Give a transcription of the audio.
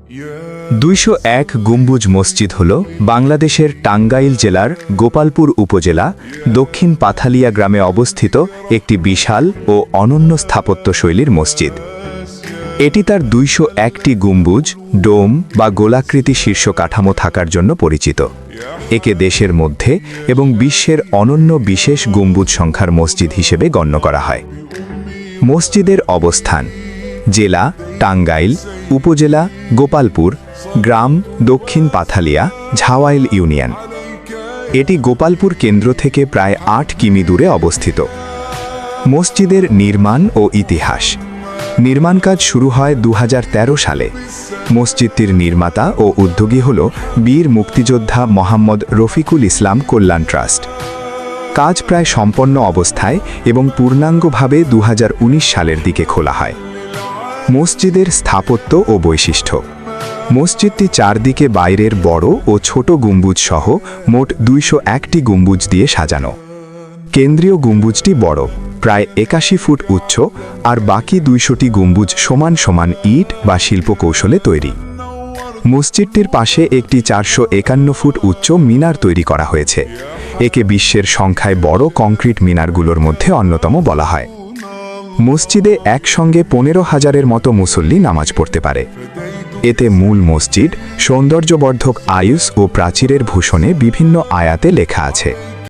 201 গম্বুজ মসজিদ হল বাংলাদেশের টাঙ্গাইল জেলার গোপালপুর উপজেলা দক্ষিণ পাথালিয়া গ্রামে অবস্থিত একটি বিশাল ও অনন্য স্থাপত্যশৈলীর মসজিদ। এটি তার 201টি গম্বুজ, ডোম বা গোলাকৃতি শীর্ষ কাঠামো থাকার জন্য পরিচিত। একে দেশের মধ্যে এবং বিশ্বের অনন্য বিশেষ গম্বুজ সংখ্যার মসজিদ হিসেবে গণ্য করা হয়। মসজিদের অবস্থান: জেলা টাঙ্গাইল, উপজেলা গোপালপুর, গ্রাম দক্ষিণ পাথালিয়া, ঝাওয়াইল ইউনিয়ন। এটি গোপালপুর কেন্দ্র থেকে প্রায় 8 কিমি দূরে অবস্থিত। মসজিদের নির্মাণ ও ইতিহাস: নির্মাণ কাজ শুরু হয় 2013 সালে। মসজিদটির নির্মাতা ও উদ্যোগী হল বীর মুক্তিযোদ্ধা মোহাম্মদ রফিকুল ইসলাম কল্যাণ ট্রাস্ট। কাজ প্রায় সম্পন্ন অবস্থায় এবং পূর্ণাঙ্গভাবে 2019 সালের দিকে খোলা হয়। মসজিদের স্থাপত্য ও বৈশিষ্ট্য: মসজিদটি চারদিকে বাইরের বড় ও ছোট গম্বুজ সহ মোট 201টি গম্বুজ দিয়ে সাজানো। কেন্দ্রীয় গম্বুজটি বড়, প্রায় 81 ফুট উচ্চ, আর বাকি 200টি গম্বুজ সমান সমান ইট বা শিল্পকৌশলে তৈরি। মসজিদটির পাশে একটি 451 ফুট উচ্চ মিনার তৈরি করা হয়েছে। একে বিশ্বের সংখ্যায় বড় কংক্রিট মিনারগুলোর মধ্যে অন্যতম বলা হয়। মসজিদে একসঙ্গে 15,000-এর মতো মুসল্লি নামাজ পড়তে পারে। এতে মূল মসজিদ, সৌন্দর্যবর্ধক আয়ুস ও প্রাচীরের ভূষণে বিভিন্ন আয়াতে লেখা আছে।